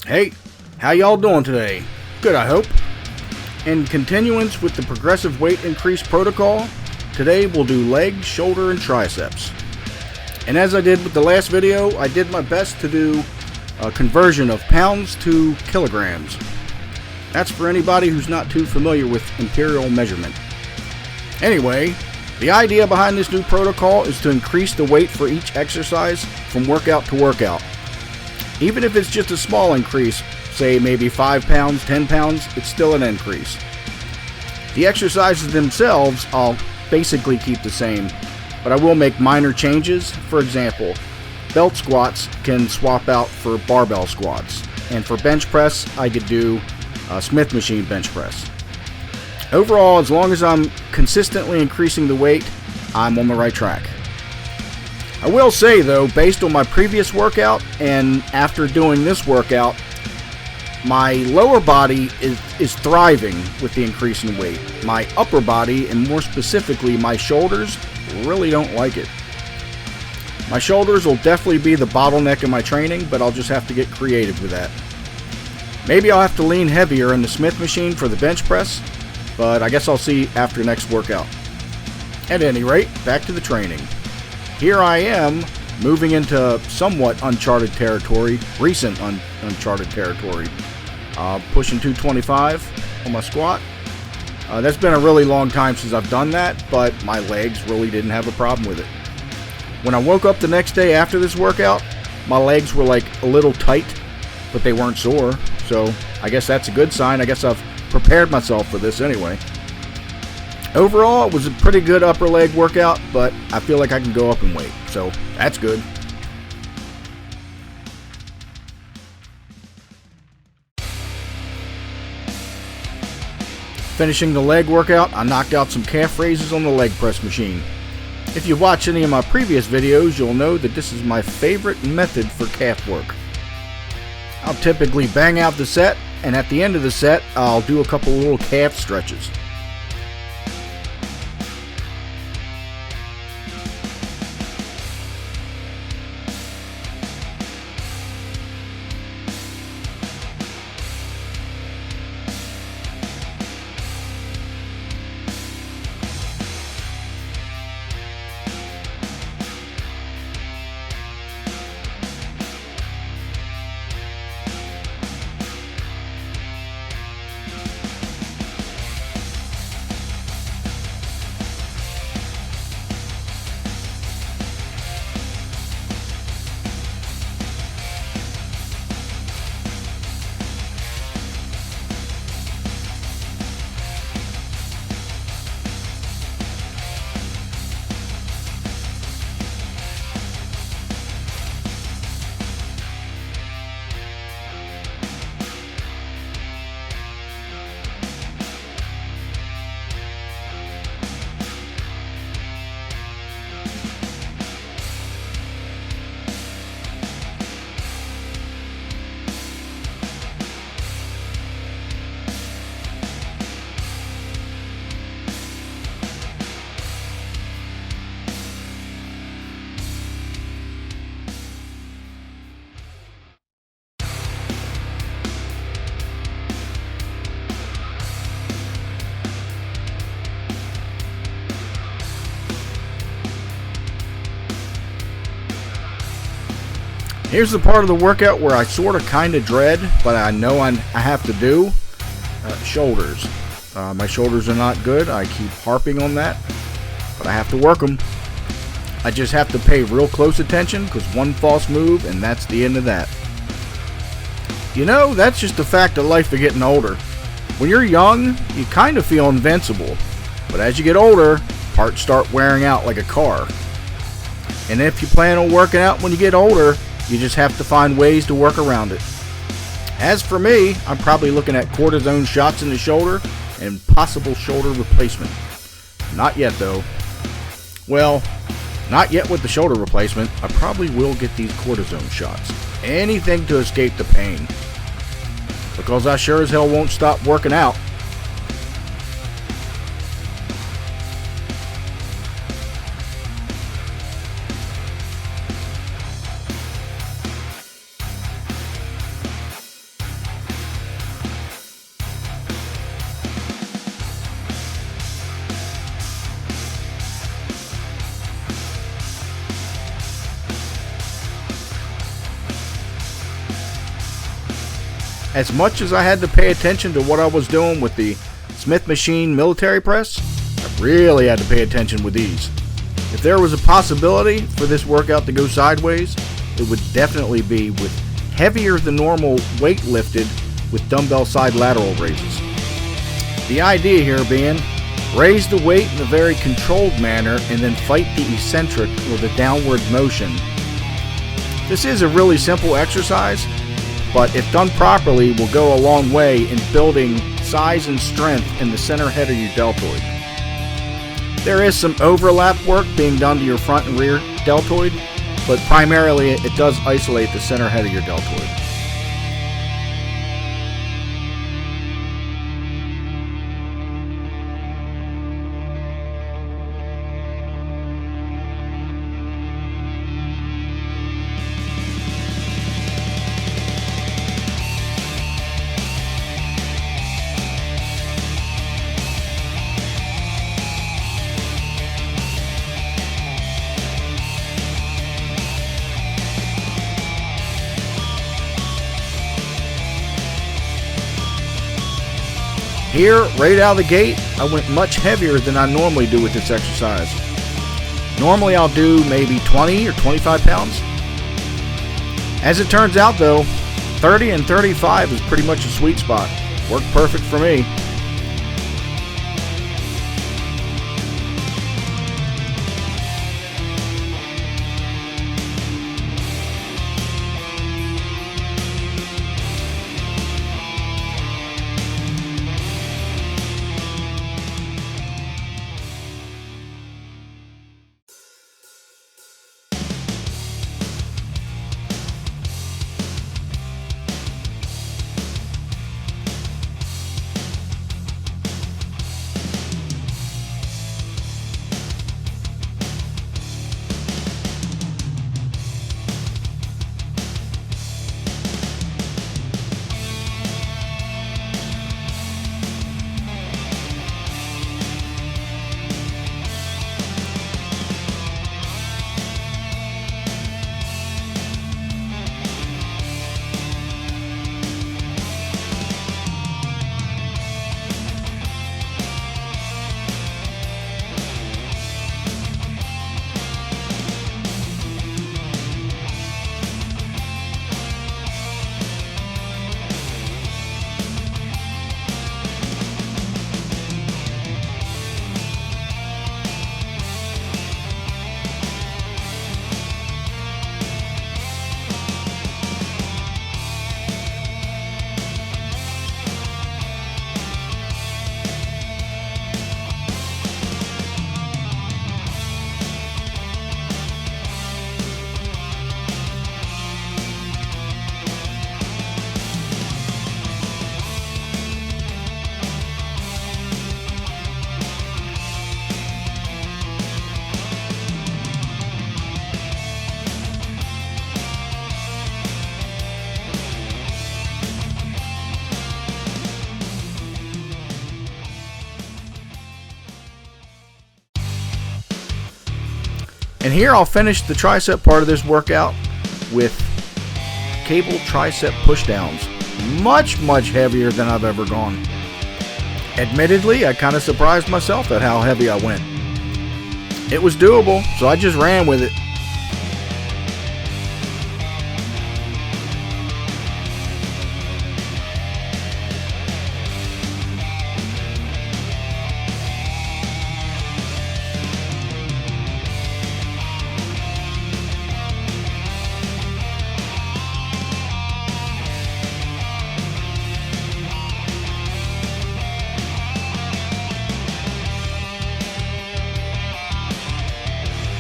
Hey, how y'all doing today? Good, I hope. In continuance with the progressive weight increase protocol, today we'll do leg, shoulder, and triceps. And as I did with the last video, I did my best to do a conversion of pounds to kilograms. That's for anybody who's not too familiar with imperial measurement. Anyway, the idea behind this new protocol is to increase the weight for each exercise from workout to workout. Even if it's just a small increase, say maybe 5 pounds, 10 pounds, it's still an increase. The exercises themselves I'll basically keep the same, but I will make minor changes. For example, belt squats can swap out for barbell squats, and for bench press I could do a Smith machine bench press. Overall, as long as I'm consistently increasing the weight, I'm on the right track. I will say though, based on my previous workout and after doing this workout, my lower body is thriving with the increase in weight. My upper body, and more specifically my shoulders, really don't like it. My shoulders will definitely be the bottleneck in my training, but I'll just have to get creative with that. Maybe I'll have to lean heavier in the Smith machine for the bench press, but I guess I'll see after next workout. At any rate, back to the training. Here I am, moving into somewhat uncharted territory, recent uncharted territory. Pushing 225 on my squat. That's been a really long time since I've done that, but my legs really didn't have a problem with it. When I woke up the next day after this workout, my legs were like a little tight, but they weren't sore, so I guess that's a good sign. I guess I've prepared myself for this anyway. Overall, it was a pretty good upper leg workout, but I feel like I can go up in weight, so that's good. Finishing the leg workout, I knocked out some calf raises on the leg press machine. If you've watched any of my previous videos, you'll know that this is my favorite method for calf work. I'll typically bang out the set, and at the end of the set, I'll do a couple little calf stretches. Here's the part of the workout where I sort of kind of dread, but I know I have to do. Shoulders. My shoulders are not good. I keep harping on that, but I have to work them. I just have to pay real close attention, because one false move and that's the end of that. You know, that's just the fact of life of getting older. When you're young, you kind of feel invincible, but as you get older, parts start wearing out like a car. And if you plan on working out when you get older, you just have to find ways to work around it. As for me, I'm probably looking at cortisone shots in the shoulder and possible shoulder replacement. Not yet though. Well, not yet with the shoulder replacement. I probably will get these cortisone shots. Anything to escape the pain. Because I sure as hell won't stop working out. as much as I had to pay attention to what I was doing with the Smith Machine military press, I really had to pay attention with these. If there was a possibility for this workout to go sideways, it would definitely be with heavier than normal weight lifted with dumbbell side lateral raises. The idea here being, raise the weight in a very controlled manner and then fight the eccentric or the downward motion. This is a really simple exercise, but if done properly will go a long way in building size and strength in the center head of your deltoid. There is some overlap work being done to your front and rear deltoid, but primarily it does isolate the center head of your deltoid. Here, right out of the gate, I went much heavier than I normally do with this exercise. Normally I'll do maybe 20 or 25 pounds. As it turns out though, 30 and 35 is pretty much a sweet spot. Worked perfect for me. And here I'll finish the tricep part of this workout with cable tricep pushdowns. Much heavier than I've ever gone. Admittedly, I kind of surprised myself at how heavy I went. It was doable, so I just ran with it.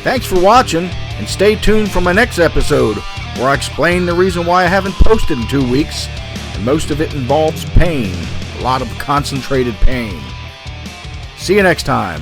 Thanks for watching, and stay tuned for my next episode, where I explain the reason why I haven't posted in 2 weeks, and most of it involves pain, a lot of concentrated pain. See you next time.